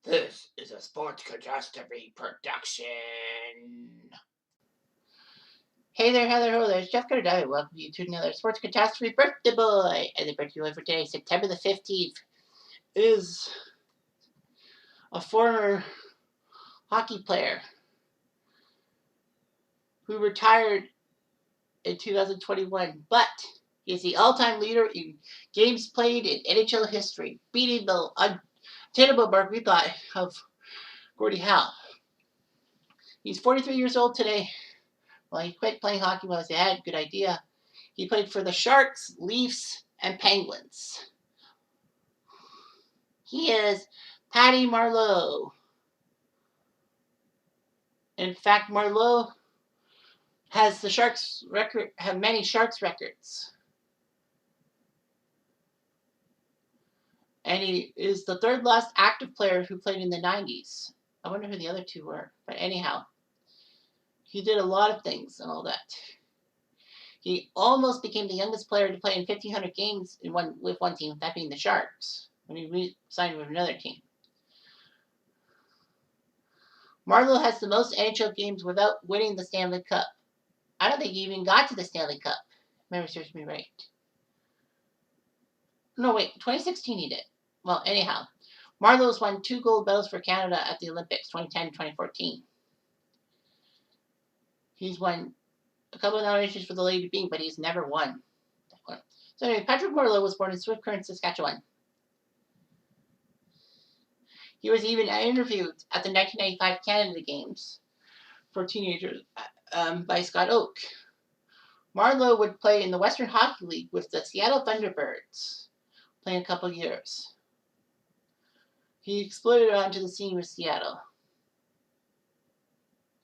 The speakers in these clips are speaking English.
This is a Sports Catastrophe production. Hey there, hello there, it's Jeff Carter. Welcome you to another Sports Catastrophe Birthday Boy. And the birthday boy for today, September the 15th, is a former hockey player who retired in 2021, but he is the all-time leader in games played in NHL history, beating the unattainable mark we thought of Gordie Howe. He's 43 years old today. Well, he quit playing hockey when he was a dad. Good idea. He played for the Sharks, Leafs, and Penguins. He is Patty Marleau. In fact, Marleau has the Sharks record, have many Sharks records. And he is the third last active player who played in the 90s. I wonder who the other two were. But anyhow, he did a lot of things and all that. He almost became the youngest player to play in 1,500 games with one team, that being the Sharks, when he signed with another team. Marleau has the most NHL games without winning the Stanley Cup. I don't think he even got to the Stanley Cup. Memory serves me right. No, wait, 2016 he did. Well, anyhow, Marleau's won 2 gold medals for Canada at the Olympics, 2010 and 2014. He's won a couple of nominations for the Lady Byng, but he's never won that one. So anyway, Patrick Marleau was born in Swift Current, Saskatchewan. He was even interviewed at the 1995 Canada Games for teenagers by Scott Oak. Marleau would play in the Western Hockey League with the Seattle Thunderbirds, playing a couple years. He exploded onto the scene with Seattle.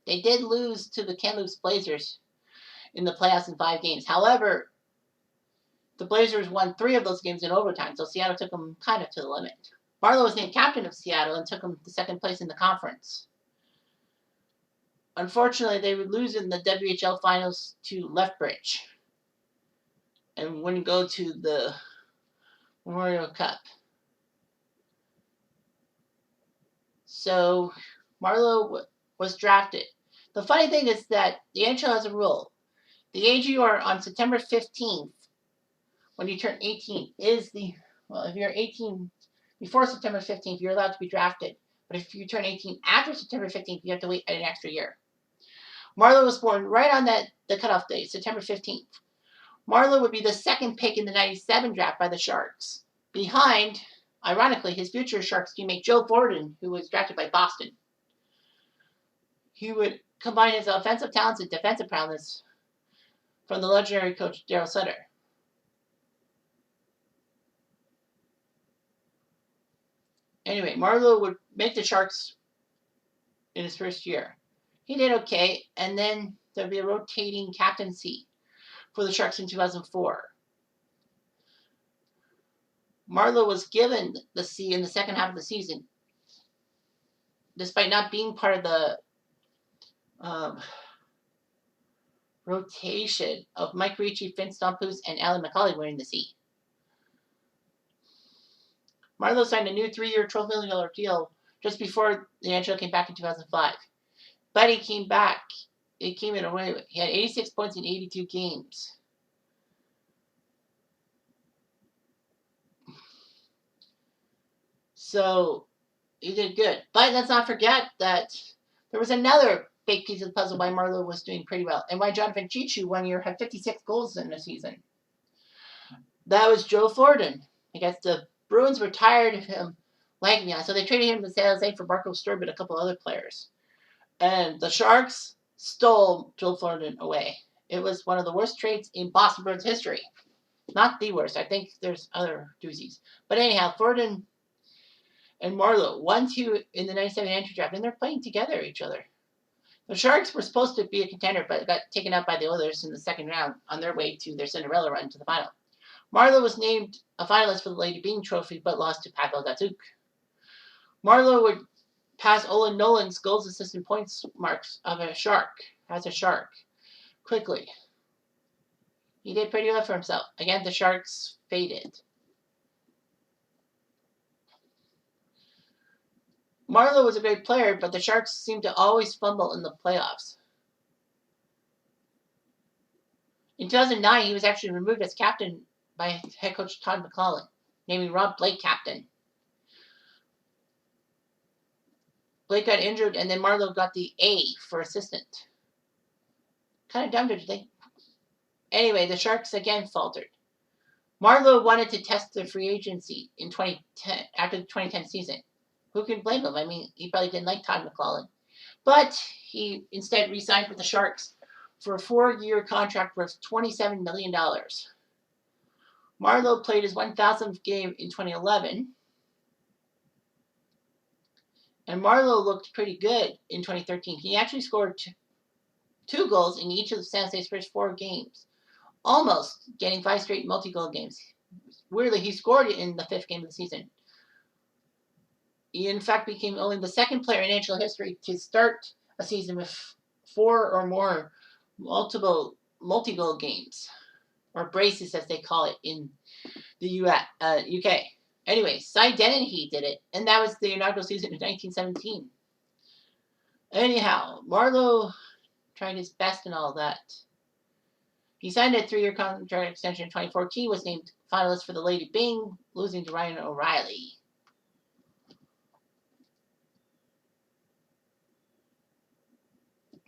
They did lose to the Kamloops Blazers in the playoffs in 5 games. However, the Blazers won 3 of those games in overtime, so Seattle took them kind of to the limit. Marleau was named captain of Seattle and took them to second place in the conference. Unfortunately, they would lose in the WHL finals to Lethbridge and wouldn't go to the Memorial Cup. So Marleau was drafted. The funny thing is that the NHL has a rule. The age you are on September 15th, when you turn 18, is if you're 18 before September 15th, you're allowed to be drafted. But if you turn 18 after September 15th, you have to wait an extra year. Marleau was born right on the cutoff date, September 15th. Marleau would be the second pick in the 97 draft by the Sharks, behind, ironically, his future Sharks teammate Joe Thornton, who was drafted by Boston. He would combine his offensive talents and defensive prowess from the legendary coach Daryl Sutter. Anyway, Marleau would make the Sharks in his first year. He did okay, and then there'd be a rotating captaincy for the Sharks in 2004. Marleau was given the C in the second half of the season, despite not being part of the rotation of Mike Ricci, Vince Stamkos, and Alan McCauley wearing the C. Marleau signed a new 3-year, $12 million deal just before the NHL came back in 2005. But he came back. It came in a way. He had 86 points in 82 games. So he did good. But let's not forget that there was another big piece of the puzzle why Marleau was doing pretty well, and why Jonathan Cheechoo one year had 56 goals in a season. That was Joe Thornton. I guess the Bruins were tired of him lagging on, so they traded him to San Jose for Marco Sturb and a couple other players. And the Sharks stole Joe Thornton away. It was one of the worst trades in Boston Bruins history. Not the worst. I think there's other doozies. But anyhow, Thornton and Marleau, 1-2 in the 97 entry draft, and they're playing together each other. The Sharks were supposed to be a contender, but got taken out by the Oilers in the second round on their way to their Cinderella run to the final. Marleau was named a finalist for the Lady Byng Trophy, but lost to Pavel Datsyuk. Marleau would pass Olin Nolan's goals, assists, and points marks of a Shark, quickly. He did pretty well for himself. Again, the Sharks faded. Marleau was a great player, but the Sharks seemed to always fumble in the playoffs. In 2009, he was actually removed as captain by head coach Todd McLellan, naming Rob Blake captain. Blake got injured, and then Marleau got the A for assistant. Kind of dumb, don't you think? Anyway, the Sharks again faltered. Marleau wanted to test the free agency in 2010 after the 2010 season. Who can blame him? I mean, he probably didn't like Todd McLellan. But he instead re-signed with the Sharks for a 4-year contract worth $27 million. Marleau played his 1,000th game in 2011. And Marleau looked pretty good in 2013. He actually scored 2 goals in each of the San Jose's first 4 games, almost getting 5 straight multi-goal games. Weirdly, he scored in the 5th game of the season. He, in fact, became only the 2nd player in NHL history to start a season with 4 or more multi-goal games, or braces as they call it in the UK. Anyway, Cy Dennehy did it, and that was the inaugural season of 1917. Anyhow, Marleau tried his best and all that. He signed a 3-year contract extension in 2014, was named finalist for the Lady Byng, losing to Ryan O'Reilly.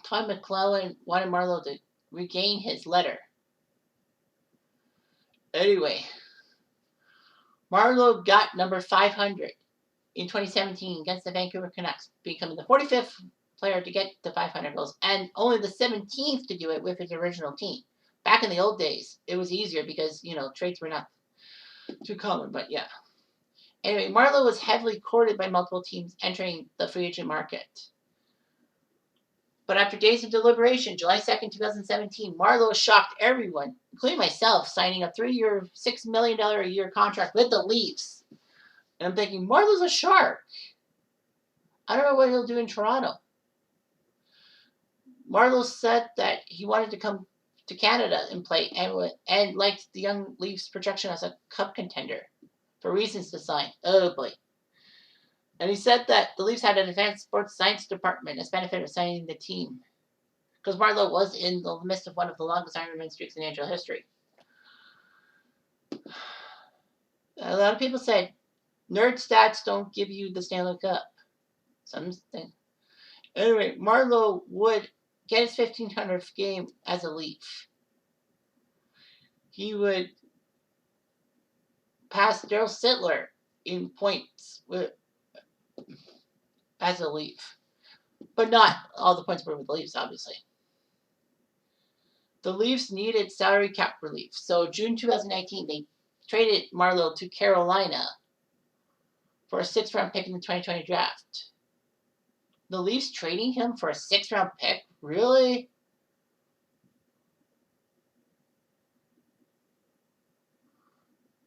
Todd McLellan wanted Marleau to regain his letter. Anyway, Marleau got number 500 in 2017 against the Vancouver Canucks, becoming the 45th player to get the 500 goals, and only the 17th to do it with his original team. Back in the old days, it was easier because, trades were not too common, but yeah. Anyway, Marleau was heavily courted by multiple teams entering the free agent market. But after days of deliberation, July 2nd, 2017, Marleau shocked everyone, including myself, signing a 3-year, $6 million a year contract with the Leafs. And I'm thinking, Marleau's a Shark. I don't know what he'll do in Toronto. Marleau said that he wanted to come to Canada and play and liked the young Leafs' projection as a cup contender for reasons to sign. Oh boy. And he said that the Leafs had an advanced sports science department as benefit of signing the team. Because Marleau was in the midst of one of the longest Ironman streaks in NHL history. A lot of people said, nerd stats don't give you the Stanley Cup. Something. Anyway, Marleau would get his 1,500th game as a Leaf. He would pass Daryl Sittler in points as a Leaf. But not all the points were with the Leafs, obviously. The Leafs needed salary cap relief. So June 2019, they traded Marleau to Carolina for a 6th-round pick in the 2020 draft. The Leafs trading him for a 6th-round pick? Really?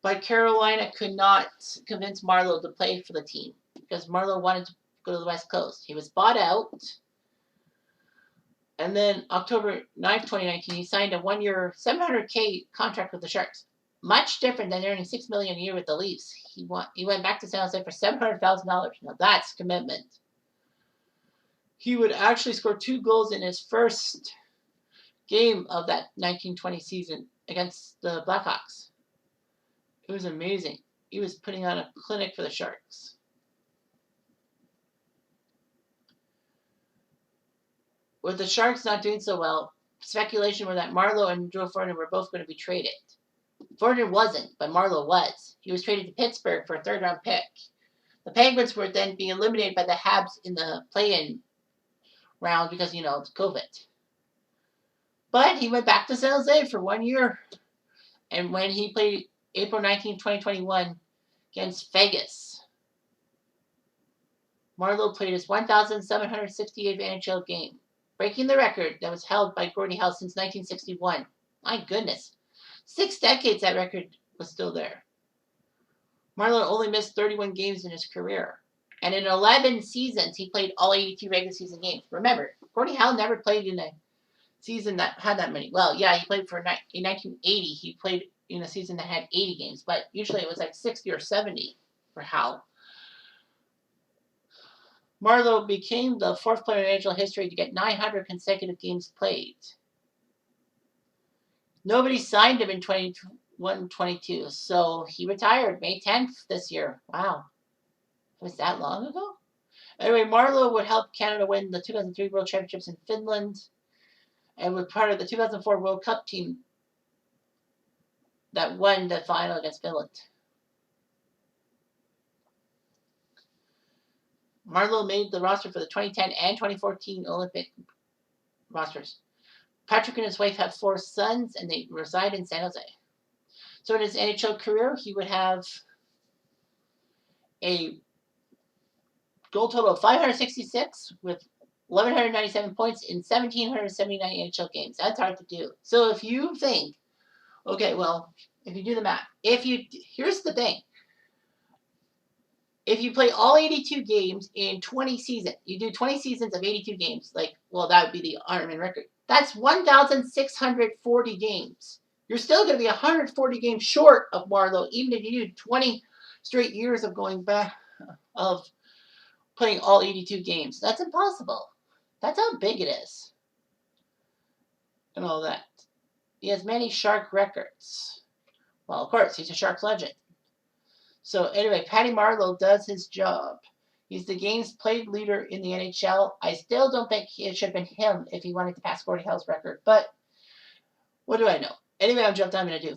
But Carolina could not convince Marleau to play for the team because Marleau wanted to go to the West Coast. He was bought out. And then October 9th, 2019, he signed a 1-year, $700K contract with the Sharks. Much different than earning $6 million a year with the Leafs. He went back to San Jose for $700,000. Now that's commitment. He would actually score 2 goals in his first game of that 1920 season against the Blackhawks. It was amazing. He was putting on a clinic for the Sharks. With the Sharks not doing so well, speculation were that Marleau and Joe Thornton were both going to be traded. Thornton wasn't, but Marleau was. He was traded to Pittsburgh for a 3rd-round pick. The Penguins were then being eliminated by the Habs in the play-in round because, it's COVID. But he went back to San Jose for 1 year. And when he played April 19, 2021 against Vegas, Marleau played his 1,768th NHL game, breaking the record that was held by Gordie Howe since 1961. My goodness. 6 decades that record was still there. Marleau only missed 31 games in his career. And in 11 seasons, he played all 82 regular season games. Remember, Gordie Howe never played in a season that had that many. Well, yeah, he played in 1980. He played in a season that had 80 games. But usually it was like 60 or 70 for Howe. Marleau became the 4th player in NHL history to get 900 consecutive games played. Nobody signed him in 21-22, so he retired May 10th this year. Wow. Was that long ago? Anyway, Marleau would help Canada win the 2003 World Championships in Finland and was part of the 2004 World Cup team that won the final against Finland. Marleau made the roster for the 2010 and 2014 Olympic rosters. Patrick and his wife have 4 sons, and they reside in San Jose. So in his NHL career, he would have a goal total of 566 with 1,197 points in 1,779 NHL games. That's hard to do. So if you think, okay, well, if you do the math, here's the thing. If you play all 82 games in 20 seasons, you do 20 seasons of 82 games, that would be the Ironman record. That's 1,640 games. You're still going to be 140 games short of Marleau, even if you do 20 straight years of going back, of playing all 82 games. That's impossible. That's how big it is. And all that. He has many Shark records. Well, of course, he's a Sharks legend. So anyway, Patty Marleau does his job. He's the games played leader in the NHL. I still don't think it should have been him if he wanted to pass Gordie Howe's record. But what do I know? Anyway, I'm going to do.